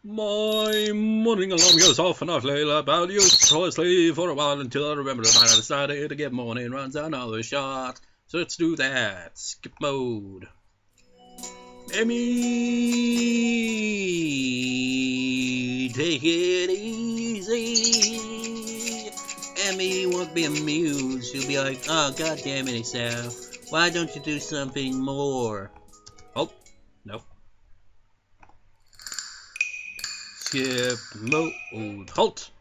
My morning alarm goes off and I flail about uselessly for a while until I remember that I decided to get morning runs another shot. So let's do that. Skip mode. Emmy, take it easy. Emmy won't be amused. She'll be like, oh, God damn it, Hisao. Why don't you do something more? Oh, no. Skip mode. Halt.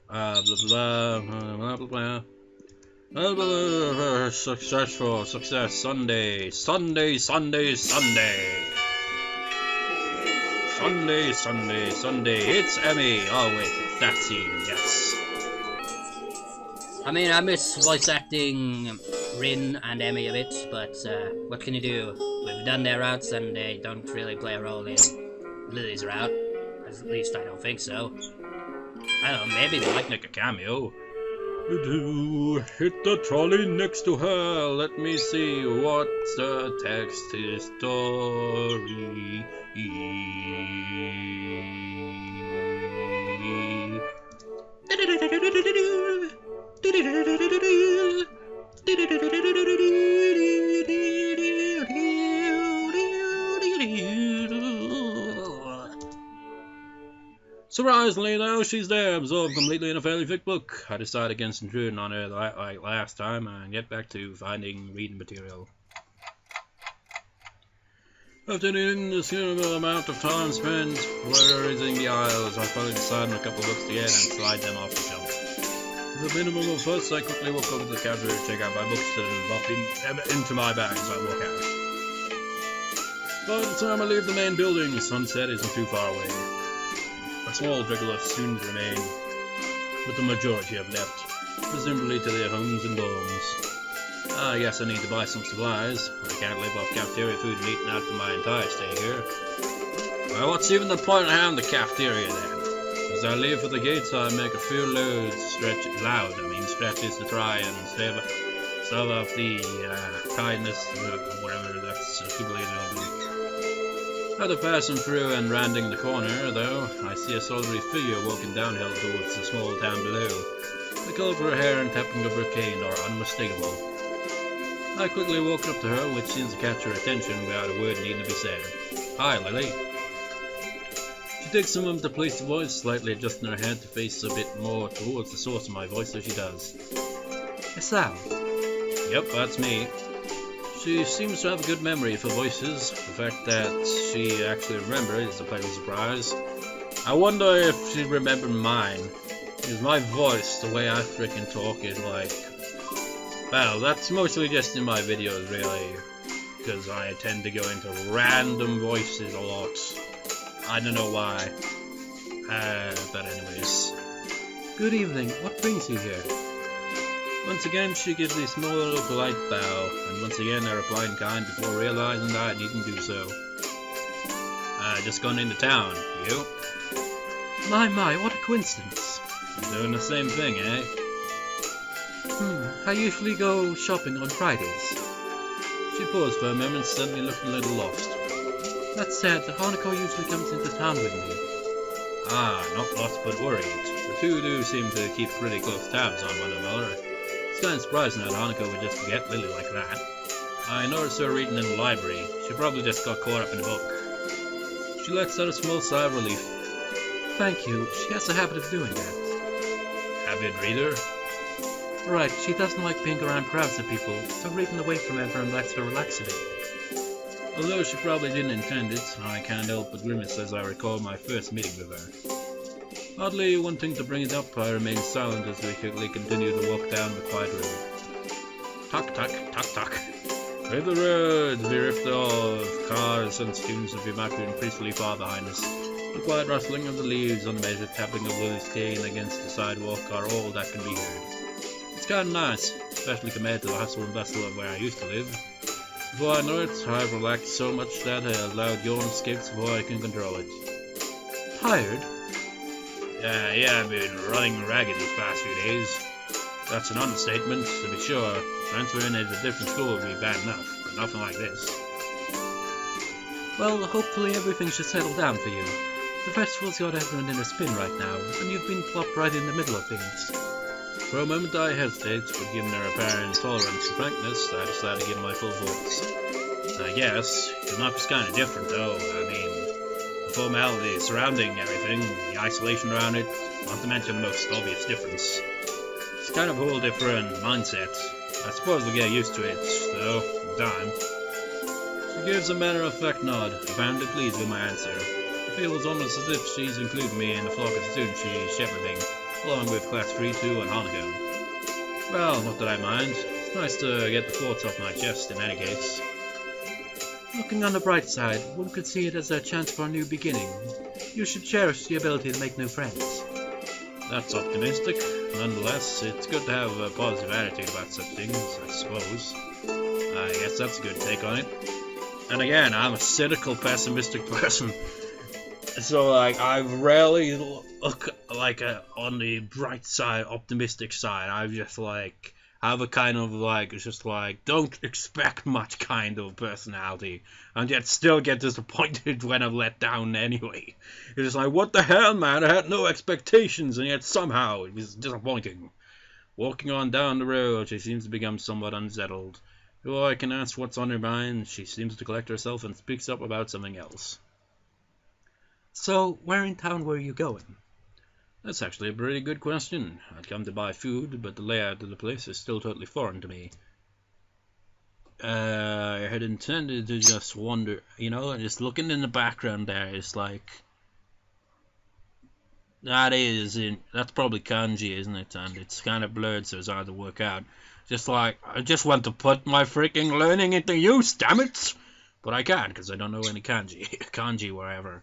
Blah, blah, blah, blah, blah. Successful. Success. Sunday. Sunday. Sunday. Sunday. Sunday. Sunday. Sunday. It's Emmy. Oh, wait. It's that scene. Yes. I mean, I miss voice acting Rin and Emmy a bit, but what can you do? We've done their routes and they don't really play a role in Lily's route. At least I don't think so. I don't know, maybe they might make a cameo. Do hit the trolley next to her. Let me see what the text is. Story. Surprisingly, though, she's there, absorbed completely in a fairly thick book. I decided against intruding on her like last time and get back to finding reading material. After an inconsiderable amount of time spent perusing the aisles, I finally decided on a couple of books to get and slide them off the shelf. With a minimum of fuss, I quickly walk over to the counter to check out my books and bump into my bag as I walk out. By the time I leave the main building, sunset isn't too far away. A small trickle of students remain, but the majority have left, presumably to their homes and dorms. I guess I need to buy some supplies. I can't live off cafeteria food and eating out for my entire stay here. Well, what's even the point of having the cafeteria then? As I leave for the gates, I make a few stretches to try and stave off the tiredness, whatever that's accumulated over the week. After passing through and rounding the corner, though, I see a solitary figure walking downhill towards the small town below. The colour of her hair and tapping of her cane are unmistakable. I quickly walk up to her, which seems to catch her attention without a word needing to be said. Hi, Lily. She takes a moment to place the voice, slightly adjusting her head to face a bit more towards the source of my voice as she does. Hisao. Yep, that's me. She seems to have a good memory for voices. The fact that she actually remembers is a pleasant surprise. I wonder if she remembered mine. Because my voice, the way I frickin' talk is like... Well, that's mostly just in my videos, really. Because I tend to go into random voices a lot. I don't know why. But anyways. Good evening. What brings you here? Once again, she gives a small, polite bow, and once again I reply in kind before realizing that I needn't do so. Just gone into town. You? My, what a coincidence. Doing the same thing, eh? I usually go shopping on Fridays. She paused for a moment, suddenly looking a little lost. That said, Hanako usually comes into town with me. Ah, not lost but worried. The two do seem to keep pretty close tabs on one another. It's kind of surprising that Hanako would just forget Lily like that. I noticed her reading in the library. She probably just got caught up in a book. She lets out a small sigh of relief. Thank you. She has a habit of doing that. Habit reader? Right, she doesn't like being around crowds of people, so reading away from everyone lets her relax a bit. Although she probably didn't intend it, I can't help but grimace as I recall my first meeting with her. Oddly, wanting to bring it up, I remained silent as we quickly continued to walk down the quiet road. Tuck, tuck, tuck, tuck. With the roads we ripped off, cars and students would be back increasingly far behind us. The quiet rustling of the leaves and the measured tapping of Lily's cane against the sidewalk are all that can be heard. It's kind of nice, especially compared to the hustle and bustle of where I used to live. Before I know it, I've relaxed so much that a loud yawn escapes before I can control it. Tired? Yeah, I've been running ragged these past few days. That's an understatement, to be sure. Transferring into a different school would be bad enough, but nothing like this. Well, hopefully everything should settle down for you. The festival's got everyone in a spin right now, and you've been plopped right in the middle of things. For a moment I hesitated, but given their apparent tolerance and frankness, I decided to give my full voice. I guess, your life is kind of different though. I mean, the formality surrounding everything, the isolation around it, not to mention the most obvious difference. It's kind of a whole different mindset. I suppose we'll get used to it, though, in time. She gives a matter-of-fact nod, apparently pleased with my answer. It feels almost as if she's included me in the flock of students she's shepherding, along with Class 3-2 and Hanako. Well, not that I mind. It's nice to get the thoughts off my chest in any case. Looking on the bright side, one could see it as a chance for a new beginning. You should cherish the ability to make new friends. That's optimistic. Nonetheless, it's good to have a positive attitude about such things, I suppose. I guess that's a good take on it. And again, I'm a cynical, pessimistic person. So, like, I rarely look, like, on the bright side, optimistic side. I just, like, have a kind of, like, it's just, like, don't expect much kind of personality. And yet still get disappointed when I'm let down anyway. It's just like, what the hell, man? I had no expectations, and yet somehow it was disappointing. Walking on down the road, she seems to become somewhat unsettled. Before I can ask what's on her mind, she seems to collect herself and speaks up about something else. So, where in town were you going? That's actually a pretty good question. I'd come to buy food, but the layout of the place is still totally foreign to me. I had intended to just wander, you know, just looking in the background there, it's like... That's probably kanji, isn't it? And it's kind of blurred, so it's hard to work out. Just like, I just want to put my freaking learning into use, damn it! But I can't, because I don't know any kanji wherever.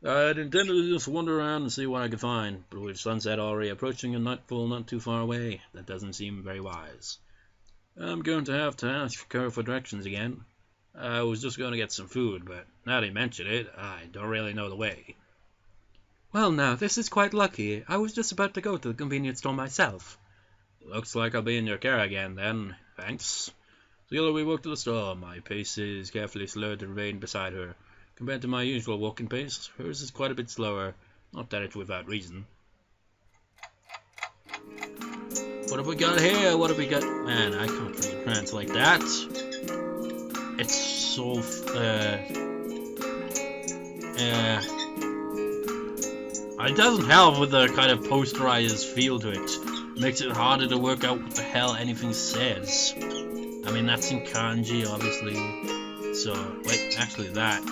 I'd intended to just wander around and see what I could find, but with sunset already approaching and nightfall not too far away, that doesn't seem very wise. I'm going to have to ask her for directions again. I was just going to get some food, but now that you mention it, I don't really know the way. Well now, this is quite lucky. I was just about to go to the convenience store myself. Looks like I'll be in your care again then. Thanks. Together we walk to the store. My pace is carefully slowed to remain beside her. Compared to my usual walking pace, hers is quite a bit slower. Not that it's without reason. What have we got here? What have we got? Man, I can't really translate that. It's so... It doesn't help with the kind of posterized feel to it. Makes it harder to work out what the hell anything says. I mean, that's in kanji, obviously. So, wait, actually that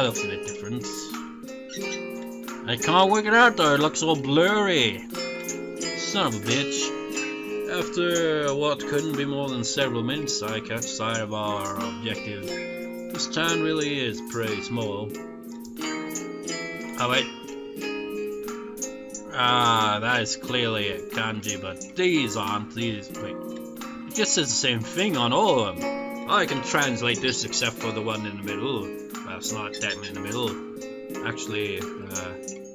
looks a bit different. I can't work it out though, it looks all blurry. Son of a bitch. After what couldn't be more than several minutes, I catch sight of our objective. This town really is pretty small. Oh wait. That is clearly a kanji, but these aren't. These, wait. It just says the same thing on all of them. I can translate this except for the one in the middle. Well, it's not that in the middle. Actually, I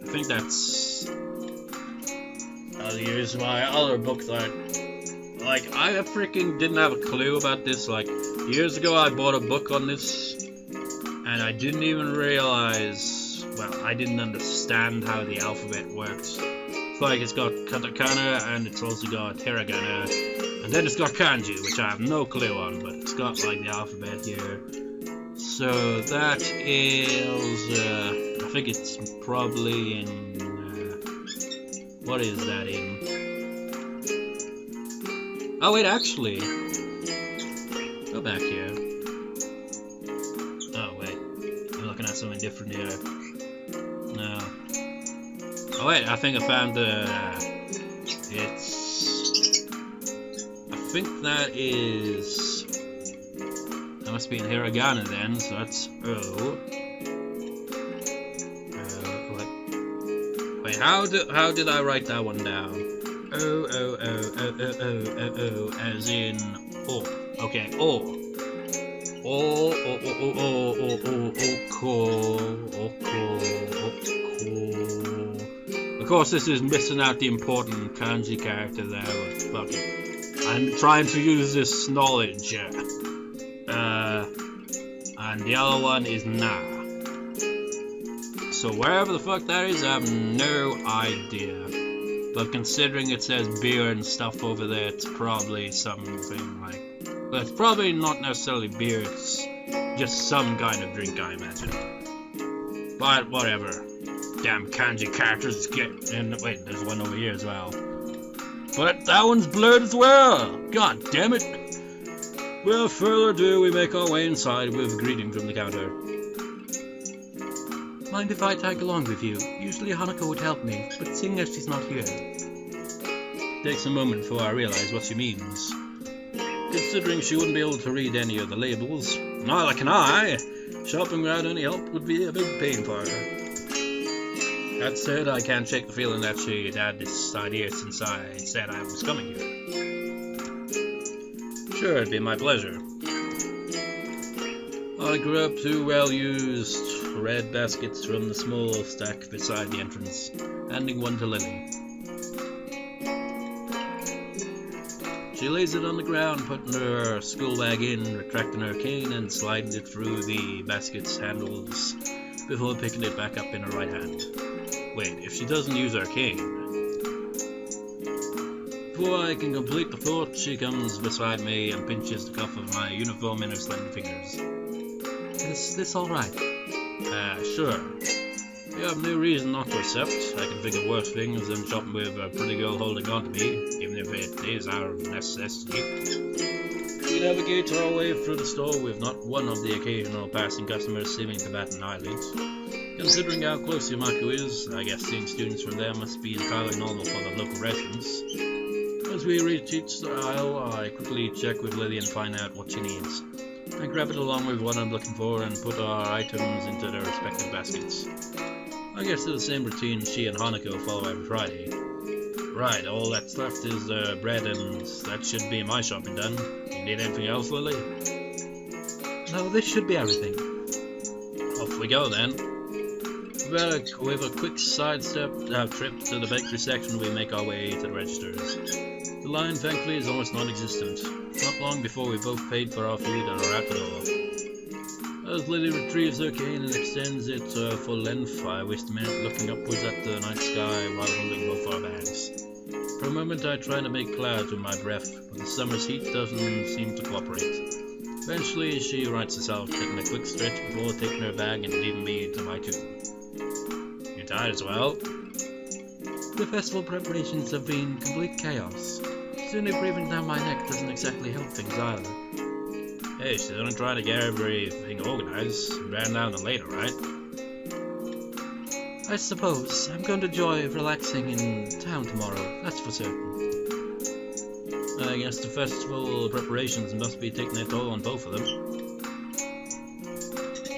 think that's... I'll use my other book that... Like, I freaking didn't have a clue about this. Like, years ago I bought a book on this, and I didn't even realize... Well, I didn't understand how the alphabet works. It's like it's got katakana, and it's also got hiragana, and then it's got kanji, which I have no clue on, but it's got, like, the alphabet here. So that is, I think it's probably in, what is that in? Oh wait, actually, go back here. Oh wait, I'm looking at something different here. No. Oh wait, I think I found, I think that is... That must be in hiragana then, so that's O. Wait, how did I write that one down? O, as in O. Okay, O. Of course, this is missing out the important kanji character there, but fuck it. I'm trying to use this knowledge. And the other one is Na. So wherever the fuck that is, I have no idea. But considering it says beer and stuff over there, it's probably something like... But it's probably not necessarily beer, it's just some kind of drink, I imagine. But whatever. Damn kanji characters get... And wait, there's one over here as well. But that one's blurred as well! God damn it! Without further ado, we make our way inside with a greeting from the counter. Mind if I tag along with you? Usually Hanako would help me, but seeing as she's not here... It takes a moment before I realize what she means. Considering she wouldn't be able to read any of the labels, neither can I. Shopping without any help would be a big pain for her. That said, I can't shake the feeling that she'd had this idea since I said I was coming here. Sure, it'd be my pleasure. I grew up 2 well-used red baskets from the small stack beside the entrance, handing one to Lily. She lays it on the ground, putting her school bag in, retracting her cane, and sliding it through the basket's handles before picking it back up in her right hand. Wait, if she doesn't use her cane... Before I can complete the thought, she comes beside me and pinches the cuff of my uniform in her slender fingers. Is this alright? Sure. You have no reason not to accept. I can think of worse things than shopping with a pretty girl holding on to me, even if it is out of necessity. We navigate our way through the store with not one of the occasional passing customers seeming to bat an eyelid. Considering how close Yamaku is, I guess seeing students from there must be entirely normal for the local residents. As we reach each aisle, I quickly check with Lily and find out what she needs. I grab it along with what I'm looking for and put our items into their respective baskets. I guess it's the same routine she and Hanako follow every Friday. Right, all that's left is bread, and that should be my shopping done. You need anything else, Lily? No, this should be everything. Off we go then. With a quick sidestep trip to the bakery section, we make our way to the registers. The line, thankfully, is almost non-existent. Not long before we both paid for our food and are out the door. As Lily retrieves her cane and extends it full length, I waste a minute looking upwards at the night sky while holding both our bags. For a moment I try to make clouds with my breath, but the summer's heat doesn't seem to cooperate. Eventually she rights herself, taking a quick stretch before taking her bag and leaving me to my tune. You tired as well? The festival preparations have been complete chaos. Sooner breathing down my neck doesn't exactly help things either. Hey, she's gonna try to get everything organized. Better now than later, right? I suppose. I'm going to enjoy relaxing in town tomorrow, that's for certain. I guess the festival preparations must be taking a toll on both of them.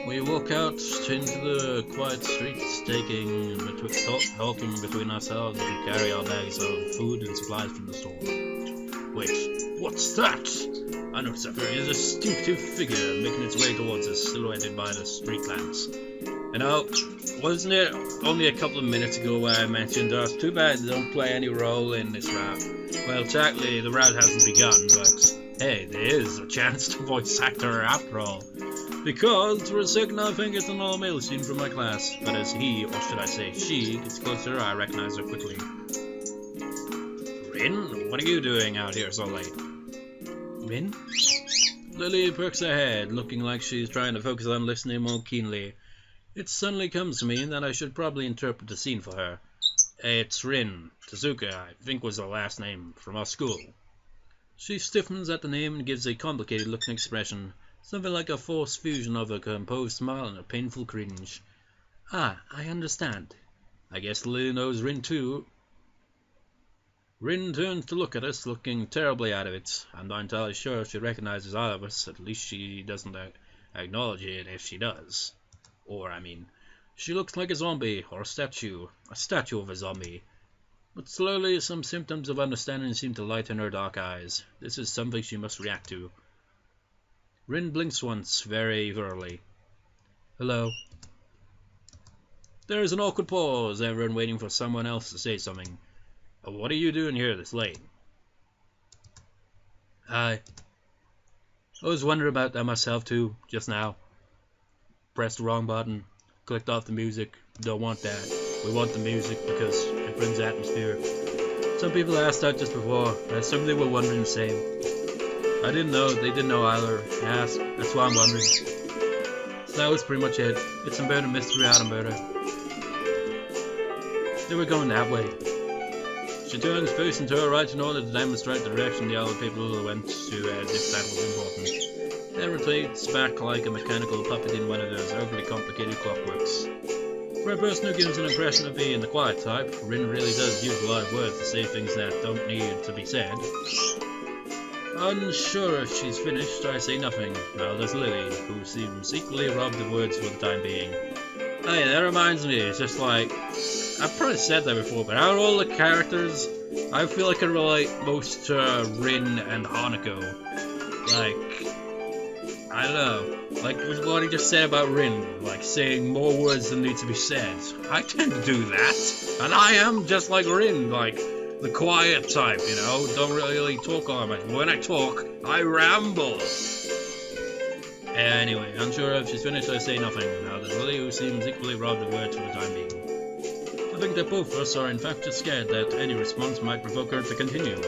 We walk out into the quiet streets, talking between ourselves as we carry our bags of food and supplies from the store. Wait, what's that? I notice that there is a distinctive figure making its way towards us, silhouetted by the street lamps. You know, wasn't it only a couple of minutes ago where I mentioned it's too bad they don't play any role in this route? Well, technically the route hasn't begun, but hey, there is a chance to voice act her after all. Because for a second I think it's another male scene from my class, but as he, or should I say she, gets closer, I recognize her quickly. Rin, what are you doing out here so late? Rin? Lily perks her head, looking like she's trying to focus on listening more keenly. It suddenly comes to me that I should probably interpret the scene for her. It's Rin. Tezuka, I think was her last name, from our school. She stiffens at the name and gives a complicated looking expression, something like a forced fusion of a composed smile and a painful cringe. Ah, I understand. I guess Lily knows Rin too. Rin turns to look at us, looking terribly out of it. I'm not entirely sure if she recognizes either of us, at least she doesn't acknowledge it if she does. Or, I mean, she looks like a zombie, or a statue of a zombie. But slowly some symptoms of understanding seem to light in her dark eyes. This is something she must react to. Rin blinks once, very wearily. Hello. There is an awkward pause, everyone waiting for someone else to say something. What are you doing here this late? Hi. I was wondering about that myself too, just now. Pressed the wrong button. clicked off the music. Don't want that. We want the music because it brings atmosphere. Some people asked that just before. Some people were wondering the same. I didn't know. They didn't know either. I asked. That's why I'm wondering. So that was pretty much it. It's about a mystery out of murder. They were going that way. She turns facing to her right in order to demonstrate the direction the other people went to as if that was important. Then retreats back like a mechanical puppet in one of those overly complicated clockworks. For a person who gives an impression of being the quiet type, Rin really does use a lot of words to say things that don't need to be said. Unsure if she's finished, I say nothing. Now there's Lily, who seems equally robbed of words for the time being. Hey, that reminds me, it's just like, I've probably said that before, but out of all the characters, I feel like I relate most to Rin and Hanako. Like, I don't know, like what he just said about Rin, like saying more words than need to be said. I tend to do that, and I am just like Rin, like the quiet type, you know, don't really talk all that much. When I talk, I ramble. Anyway, unsure if she's finished, I say nothing. Now there's Lily, who seems equally robbed of words for the time being. I think that both of us are in fact just scared that any response might provoke her to continue.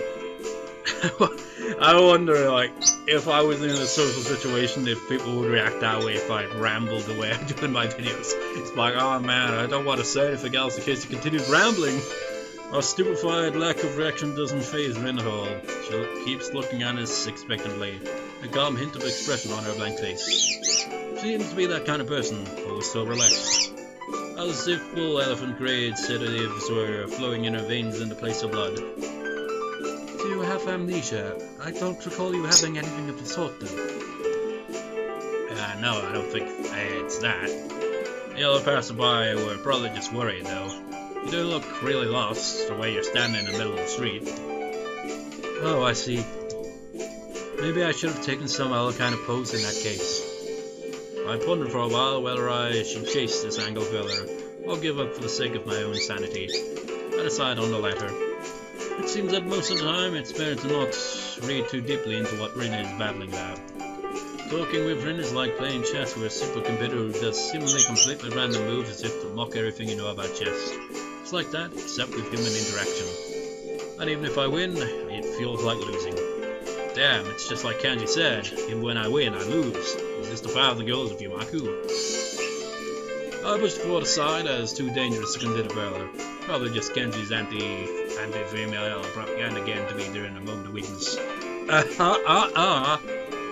I wonder, like, if I was in a social situation, if people would react that way if I rambled the way I do in my videos. It's like, oh man, I don't want to say anything else in case he continues rambling. Our stupefied lack of reaction doesn't faze Rin at all. She keeps looking at us expectantly, a calm hint of expression on her blank face. Seems to be that kind of person, always so relaxed. As if full elephant-grade sedatives were flowing in her veins in the place of blood. Do you have amnesia? I don't recall you having anything of the sort, though. No, I don't think it's that. The other passerby were probably just worried, though. You do look really lost, the way you're standing in the middle of the street. Oh, I see. Maybe I should have taken some other kind of pose in that case. I pondered for a while whether I should chase this angle further, or give up for the sake of my own sanity. I decided on the latter. It seems that most of the time it's better to not read too deeply into what Rin is babbling about. Talking with Rin is like playing chess with a supercomputer who does seemingly completely random moves as if to mock everything you know about chess. It's like that, except with human interaction. And even if I win, it feels like losing. Damn, it's just like Kanji said, even when I win, I lose. Is this the power of the girls of Yumaku? I pushed forward aside as too dangerous to consider further. Probably just Kenji's anti-female propaganda again to me during a moment of weakness.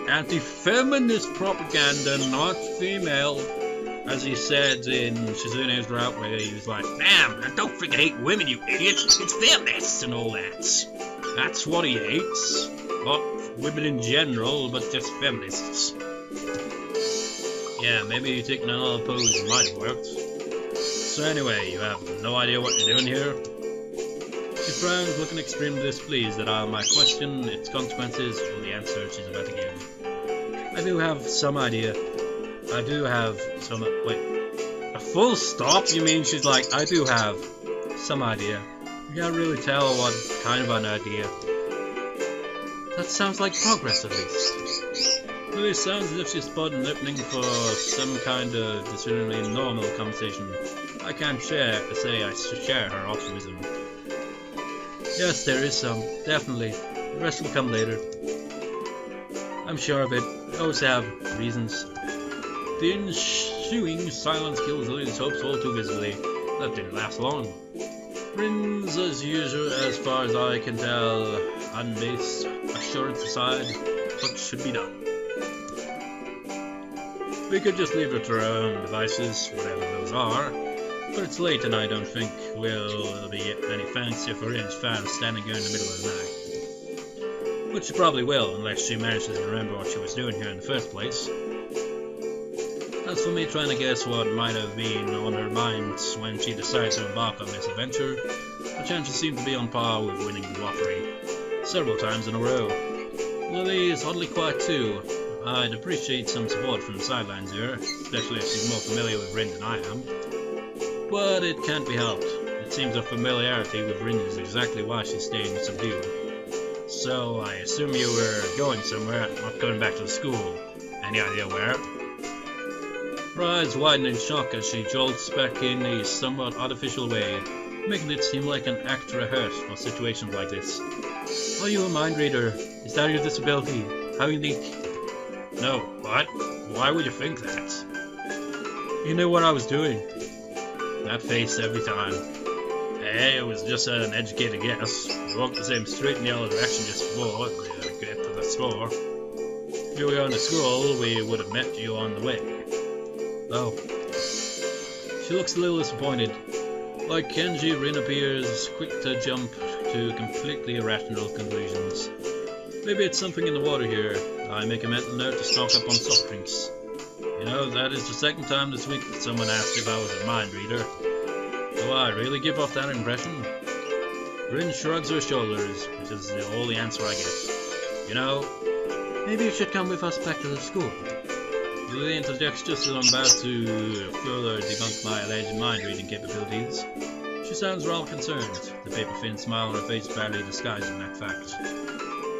Anti-feminist propaganda, not female. As he said in Shizune's route, where he was like, damn, don't forget hate women, you idiots, it's feminists and all that. That's what he hates. Not women in general, but just feminists. Yeah, maybe taking another pose might have worked. So anyway, you have no idea what you're doing here? She frowns, looking extremely displeased that I might question its consequences for the answer she's about to give. I do have some idea. I do have some... Wait. A full stop? You mean she's like, I do have some idea. You can't really tell what kind of an idea. That sounds like progress, at least. Really sounds as if she's spotted an opening for some kind of decidedly normal conversation. I can't say I share her optimism. Yes, there is some, definitely. The rest will come later. I'm sure of it. I always have reasons. The ensuing silence kills Lily's hopes all too visibly. That didn't last long. Rin's as usual, as far as I can tell, unbased assurance aside, what should be done. We could just leave her to her own devices, whatever those are, but it's late and I don't think we'll be any fancier for Rin's fans standing here in the middle of the night. Which she probably will, unless she manages to remember what she was doing here in the first place. As for me trying to guess what might have been on her mind when she decided to embark on this adventure, the chances seem to be on par with winning the lottery, several times in a row. Lily is oddly quiet too. I'd appreciate some support from the sidelines here, especially if she's more familiar with Rin than I am. But it can't be helped. It seems her familiarity with Rin is exactly why she's staying subdued. So I assume you were going somewhere, not going back to the school. Any idea where? Her eyes widen in shock as she jolts back in a somewhat artificial way, making it seem like an act rehearsed for situations like this. Are you a mind reader? Is that your disability? How unique? No, what? Why would you think that? You knew what I was doing. That face every time. Hey, it was just an educated guess. We walked the same street in the other direction just before we get to the store. If you were going to school, we would have met you on the way. Oh. She looks a little disappointed. Like Kenji, Rin appears quick to jump to completely irrational conclusions. Maybe it's something in the water here. I make a mental note to stock up on soft drinks. You know, that is the second time this week that someone asked if I was a mind reader. Do I really give off that impression? Rin shrugs her shoulders, which is the only answer I get. You know, maybe you should come with us back to the school. Lily interjects just as I'm about to further debunk my alleged mind-reading capabilities. She sounds rather concerned, the paper-thin smile on her face barely disguising that fact.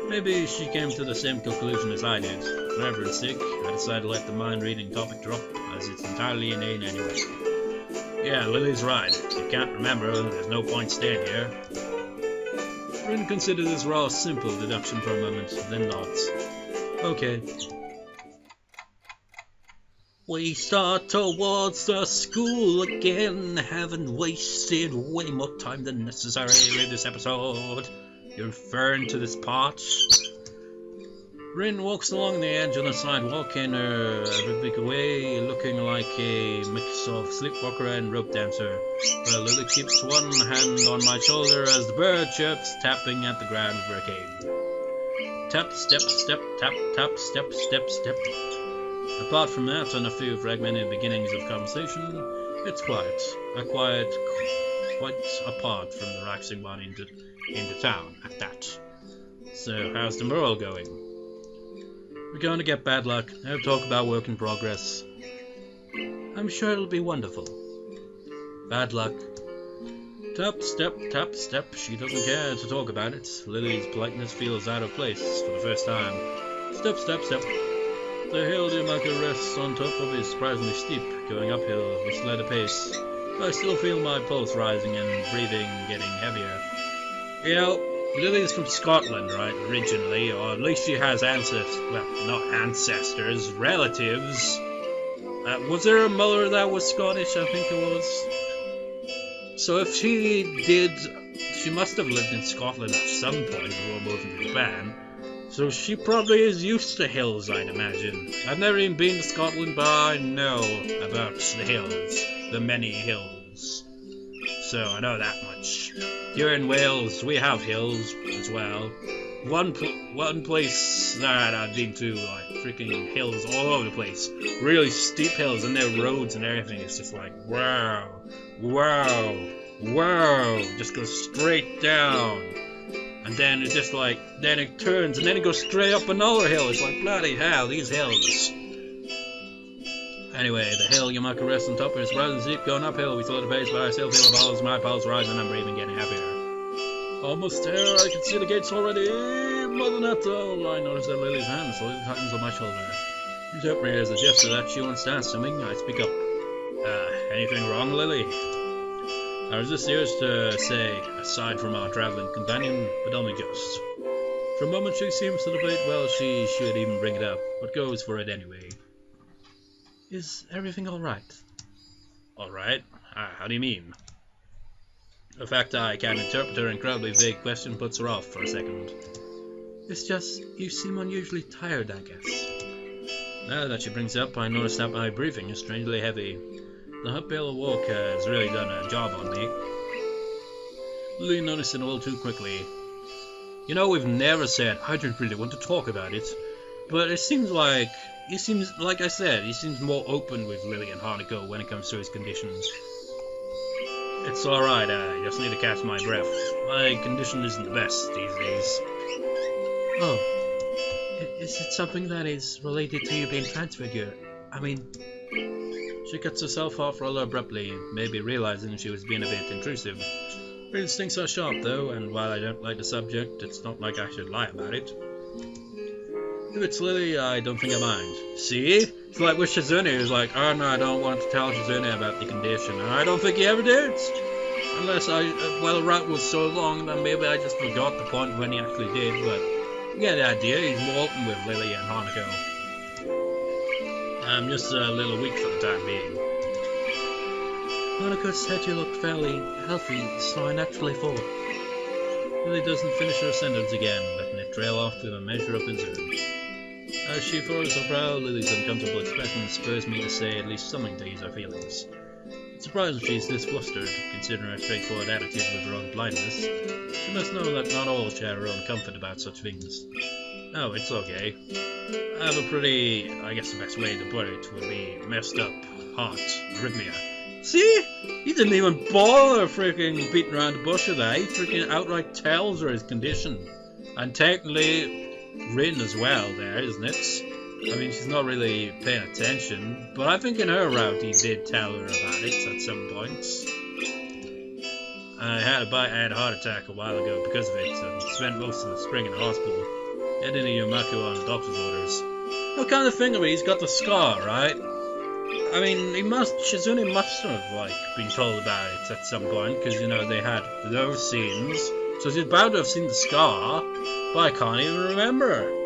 Maybe she came to the same conclusion as I did. For everyone's sake, I decided to let the mind-reading topic drop, as it's entirely inane anyway. Yeah, Lily's right. If you can't remember, there's no point staying here. Rin considered this rather simple deduction for a moment, then nods. Okay. We start towards the school again, having wasted way more time than necessary with this episode. You're referring to this part? Rin walks along the edge of the sidewalk in a rhythmic way, looking like a mix of sleepwalker and rope dancer, while Lily keeps one hand on my shoulder as the bird chirps, tapping at the ground with her cane. Tap, step, step, tap, tap, step, step, step. Apart from that and a few fragmented beginnings of conversation, it's quiet. A quiet quite apart from the relaxing one into town, at that. So, how's the mural going? We're going to get bad luck. No talk about work in progress. I'm sure it'll be wonderful. Bad luck. Tap, step, tap, step. She doesn't care to talk about it. Lily's politeness feels out of place for the first time. Step, step, step. The hill Yamaka rests on top of is surprisingly steep, going uphill with slower pace. I still feel my pulse rising and breathing getting heavier. You know, Lily's from Scotland, right, originally, or at least she has ancestors, well, not ancestors, relatives. Was there a mother that was Scottish? I think it was. So if she did, she must have lived in Scotland at some point before moving to Japan. So she probably is used to hills, I'd imagine. I've never even been to Scotland, but I know about the hills, the many hills. So I know that much. Here in Wales, we have hills as well. One place that I've been to, like freaking hills all over the place. Really steep hills, and their roads and everything is just like, wow, wow, wow. Just goes straight down. And then it's just like, then it turns, and then it goes straight up another hill. It's like, bloody hell, these hills. Anyway, the hill Yamaka rests on top is rather steep, going uphill. We slow the pace, but I still feel the balls, my pulse rising, and I'm breathing, getting happier. Almost there, I can see the gates already. More than that, though, I notice that Lily's hand slowly tightens on my shoulder. She interrupts me as a gesture that she wants to ask something. I speak up. Anything wrong, Lily? I resist the urge to say, aside from our travelling companion, but only just. For a moment she seems to debate whether she should even bring it up, but goes for it anyway. Is everything alright? Alright? How do you mean? The fact I can't interpret her incredibly vague question puts her off for a second. It's just, you seem unusually tired, I guess. Now that she brings it up, I notice that my breathing is strangely heavy. The uphill walk has really done a job on me. Lily noticed it all too quickly. You know, we've never said I don't really want to talk about it, but it seems like I said, he seems more open with Lily and Hanako when it comes to his conditions. It's alright, I just need to catch my breath. My condition isn't the best these days. Oh, is it something that is related to you being transferred here? I mean... She cuts herself off rather abruptly, maybe realizing she was being a bit intrusive. Her instincts are sharp though, and while I don't like the subject, it's not like I should lie about it. If it's Lily, I don't think I mind. See? It's like with Shizune, who's like, oh no, I don't want to tell Shizune about the condition. And I don't think he ever did. Unless the route was so long that maybe I just forgot the point when he actually did, but you get the idea, he's more open with Lily and Hanako. I'm just a little weak for the time being. Hanako said you looked fairly healthy, so I naturally thought. Lily doesn't finish her sentence again, letting it trail off with a measure of concern. As she furrows her brow, Lily's uncomfortable expression spurs me to say at least something to ease her feelings. It's surprising she's this flustered, considering her straightforward attitude with her own blindness. She must know that not all share her own comfort about such things. No, it's okay. I have a pretty, I guess the best way to put it would be messed up heart arrhythmia. See? He didn't even bother freaking beating around the bush with that. He freaking outright tells her his condition. And technically, Rin as well there, isn't it? I mean, she's not really paying attention, but I think in her route he did tell her about it at some points. I had a heart attack a while ago because of it, and spent most of the spring in the hospital, heading to Yomaku on doctor's orders. No kind of thing, he's got the scar, right? I mean, Shizune must have, like, been told about it at some point, because, you know, they had those scenes, so she's bound to have seen the scar, but I can't even remember.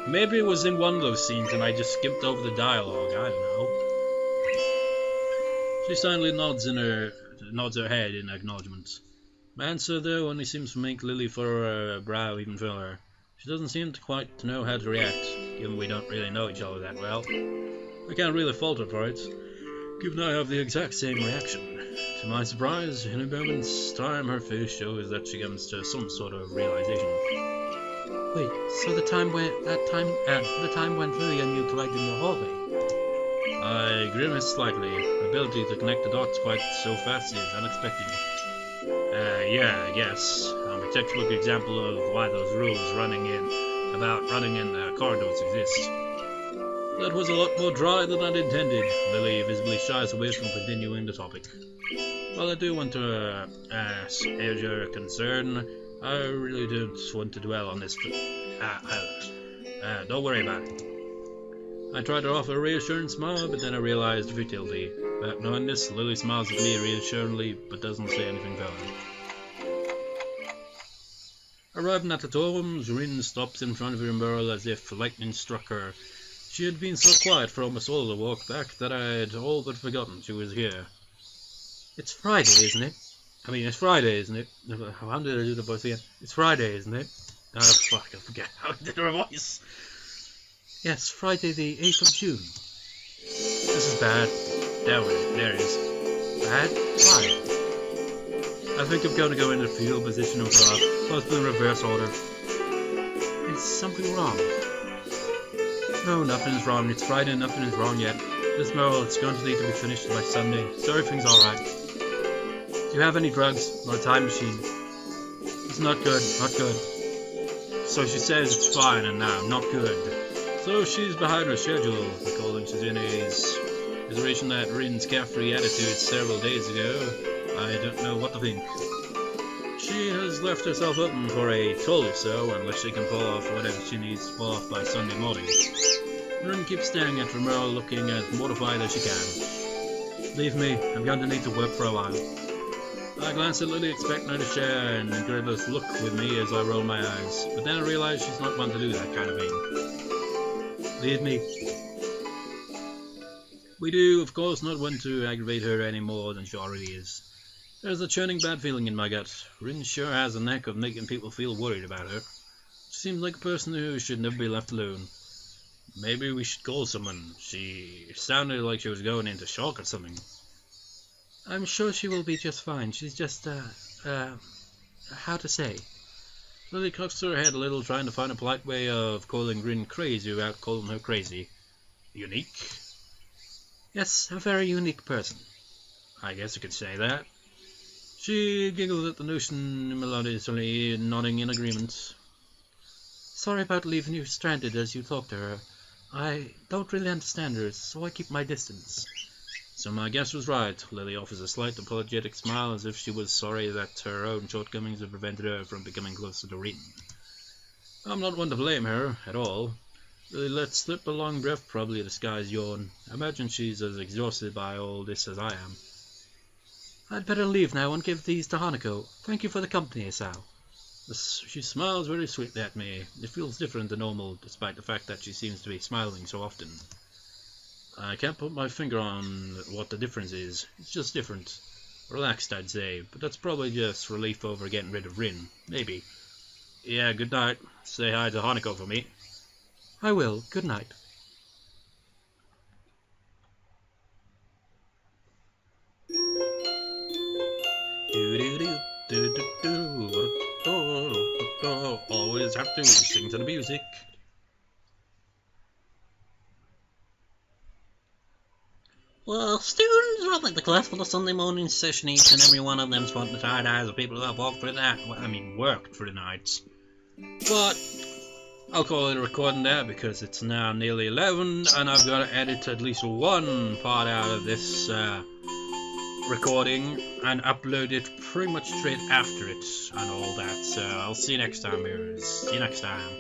Maybe it was in one of those scenes and I just skipped over the dialogue, I don't know. She silently nods her head in acknowledgement. My answer, though, only seems to make Lily furrow her brow even further. She doesn't seem to quite know how to react, given we don't really know each other that well. I can't really fault her for it, given I have the exact same reaction. To my surprise, in a moment's time her face shows that she comes to some sort of realization. Wait, so the time when Lily and you collided in the hallway? I grimaced slightly. The ability to connect the dots quite so fast is unexpected. Yeah, I guess. I'm a textbook example of why those rules running in corridors exist. That was a lot more dry than I'd intended. Lily visibly shies away from continuing the topic. While I do want to air your concern, I really don't want to dwell on this. Don't worry about it. I tried to offer a reassuring smile, but then I realized futility. Without knowing this, Lily smiles at me reassuringly, but doesn't say anything further. Arriving at the dorms, Rin stops in front of her mural as if lightning struck her. She had been so quiet for almost all the walk back that I had all but forgotten she was here. It's Friday, isn't it? I mean, it's Friday, isn't it? How did I do the voice again? It's Friday, isn't it? Oh, fuck, I forget how I did her voice. Yes, Friday the 8th of June. This is bad. There it is. Bad? Why? I think I'm going to go into the fetal position of possibly in reverse order. Is something wrong? No, nothing is wrong. It's Friday, nothing is wrong yet. This mural, it's going to need to be finished by Sunday, so everything's alright. Do you have any drugs or a time machine? It's not good, not good. So she says it's fine and now, not good. So she's behind her schedule, recalling Shizune's iteration that Rin's carefree attitude several days ago. I don't know what to think. She has left herself open for a told you so, unless she can pull off whatever she needs to pull off by Sunday morning. Rin keeps staring at her mural, looking as mortified as she can. Leave me, I'm going to need to work for a while. I glance at Lily, expecting her to share an incredulous look with me as I roll my eyes, but then I realize she's not one to do that kind of thing. Leave me. We do, of course, not want to aggravate her any more than she already is. There's a churning bad feeling in my gut. Rin sure has a knack of making people feel worried about her. She seems like a person who should never be left alone. Maybe we should call someone. She sounded like she was going into shock or something. I'm sure she will be just fine. She's just, how to say? Lily cocks her head a little, trying to find a polite way of calling Rin crazy without calling her crazy. Unique? Yes, a very unique person. I guess you could say that. She giggled at the notion melodiously, nodding in agreement. Sorry about leaving you stranded as you talked to her. I don't really understand her, so I keep my distance. So my guess was right. Lily offers a slight apologetic smile as if she was sorry that her own shortcomings had prevented her from becoming closer to Rin. I'm not one to blame her at all. Really let slip a long breath, probably a disguised yawn. I imagine she's as exhausted by all this as I am. I'd better leave now and give these to Hanako. Thank you for the company, Hisao. She smiles very sweetly at me. It feels different than normal, despite the fact that she seems to be smiling so often. I can't put my finger on what the difference is. It's just different. Relaxed, I'd say, but that's probably just relief over getting rid of Rin. Maybe. Yeah, good night. Say hi to Hanako for me. I will. Good night. Always have to sing to the music. Well, students are like the class for the Sunday morning session. Each and every one of them spent the tired eyes of people who have worked for the night. Worked for the nights. But I'll call it a recording there because it's now nearly 11 and I've got to edit at least one part out of this recording and upload it pretty much straight after it and all that. So I'll see you next time, viewers. See you next time.